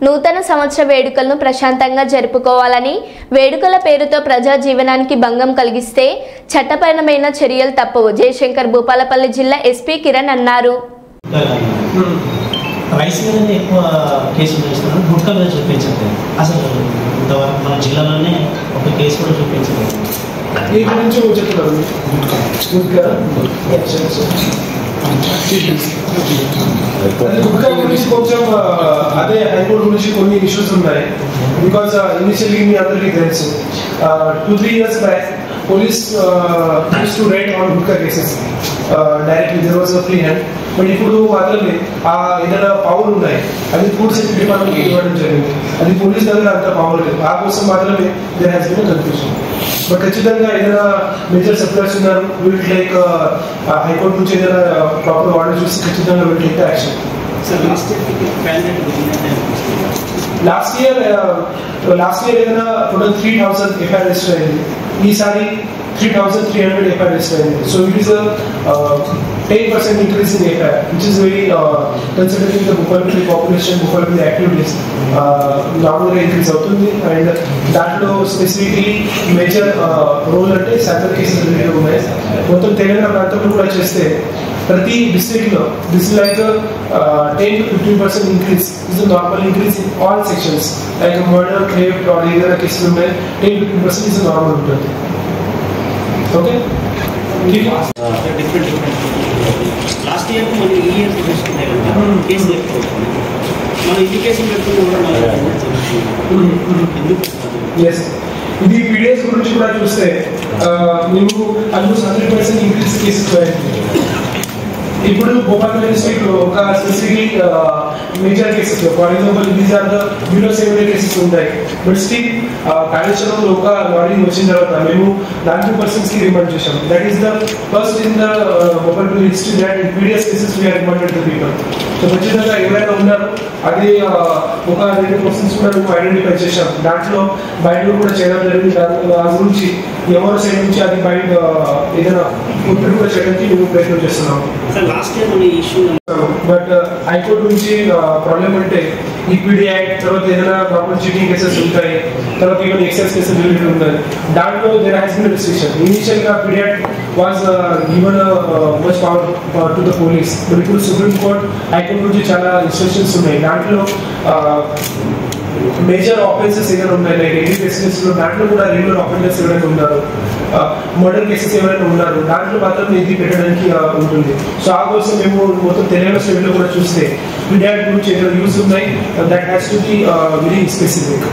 నూతన సంవత్సర వేడుకలను ప్రశాంతంగా జరుపుకోవాలని, వేడుకల పేరుతో ప్రజా జీవనానికి భంగం కలిగిస్తే చట్టపరమైన చర్యలు తప్పవు. జయశంకర్ భూపాలపల్లి జిల్లా ఎస్పీ కిరణ్ అన్నారు. రైస్ మీదనే ఎక్కువ కేసులు చేస్తున్నారు, గుట్కా మీద చూపించలేదు. అసలు ఇంతవరకు మన జిల్లాలోనే ఒక కేసు కూడా చూపించలేదు. ఈ గురించి చెప్తున్నారు గుట్కా గురించి కొంచెం అదే హైకోర్టు గురించి కొన్ని ఇష్యూస్ ఉన్నాయి. బికాస్ ఇనిషియల్లీ మీ అందరికీ తెలుసు 2-3 years back police used to raid on hookah cases directly. There was a free hand. But ఇప్పుడు మాత్రమే ఆ ఏదైనా పవర్ ఉన్నాయి, అది ఫుడ్ సేఫ్టీ డిపార్ట్మెంట్కి ఇవ్వడం జరిగింది. అది పోలీస్ దగ్గర అంత పవర్ లేదు. ఆ కోసం మాత్రమే there has been confusion. But ఖచ్చితంగా ఏదైనా మేజర్ సప్లైస్ ఉన్నారు, వీల్ లైక్ హైకోర్టు నుంచి ఏదైనా ప్రాపర్ ఆర్డర్ చూసి ఖచ్చితంగా we'll take action. Last year ఏదైనా టోటల్ 3,000 ఎఫ్ఐఆర్ రిజిస్టర్ అయింది. ఈసారి 3,300 FIR registered. So it is a 10% increase in FIR, which is very considering the Bhopalpally population, Bhopalpally activities. Normally increase అవుతుంది. And దాంట్లో specifically major role అంటే cyber cases related ఉన్నాయి. మొత్తం తెలంగాణ ప్రాంతంలో కూడా చేస్తే ప్రతి డిస్ట్రిక్ట్ లో this like 10-15% increase is normal increase in all sections. Like murder, rape or ఏదైనా కేసులు ఉన్నాయి, 10-15% ఇస్ నార్మల్ ఉంటుంది. ఓకే, డిఫరెంట్ లాస్ట్ ఇయర్ మన ఈ ఇయర్ చూసుకుంటే కేసు ఎక్కువ మన ఇండికేషన్ పెట్టుకుంటే ఇది పీడిఎస్ గురించి కూడా చూస్తే మేము ఆల్మోస్ట్ 100% ఇంక్రీస్ కేసెస్ అయ్యింది. ఇప్పుడు భోపాల్పల్లి డిస్ట్రిక్ట్ లో ఒక specific major cases, for example these are the below 70 cases ఉంటాయి. బట్ స్టిల్ కాళేశ్వరంలో ఒక లారీ వచ్చిన తర్వాత మేము 90% కి రిమాండ్ చేశాం. That is the first in the Bhupalpally history that in PDS cases we are remanded the people. So ఖచ్చితంగా ఎవరైనా ఉన్నారు అది ఒక 2% కూడా మేము ఐడెంటిఫై చేశాం. దాంట్లో బయట కూడా చేయడం జరిగింది. దాని గురించి ఎవరి సైడ్ నుంచి అది బయట ఏదైనా ఒత్తిడి కూడా చేయడానికి మేము ప్రయత్నం చేస్తున్నాం. బట్ హైకోర్టు నుంచి ప్రాబ్లం అంటే ఈక్విటీ యాక్ట్, తర్వాత ఏదైనా ప్రాపర్ చీటింగ్ కేసెస్ ఉంటాయి, తర్వాత ఈవెన్ ఎక్సైజ్ కేసెస్ రిలేటెడ్ ఉంటాయి. దాంట్లో there has been restriction. Initial గా PD act was given much power to the police. But ఇప్పుడు సుప్రీం కోర్ట్, హైకోర్టు నుంచి చాలా ఇన్స్ట్రక్షన్స్ ఉన్నాయి. దాంట్లో మేజర్ ఆఫెన్సెస్ ఏదైనా ఉన్నాయి, లైక్ ఎనీ కేసెస్ లో దాంట్లో కూడా రెగ్యులర్ ఆఫెండర్స్ ఎవరైనా ఉన్నారు, మర్డర్ కేసెస్ ఎవరైనా ఉన్నారు, దాంట్లో మాత్రం ఇది పెట్టడానికి ఉంటుంది. సో ఆ కోసం మేము మొత్తం తెలంగాణ స్టేట్ లో కూడా చూస్తే పీడీ యాక్ట్ గురించి ఏదైనా యూస్ ఉన్నాయి, that has to be very specific.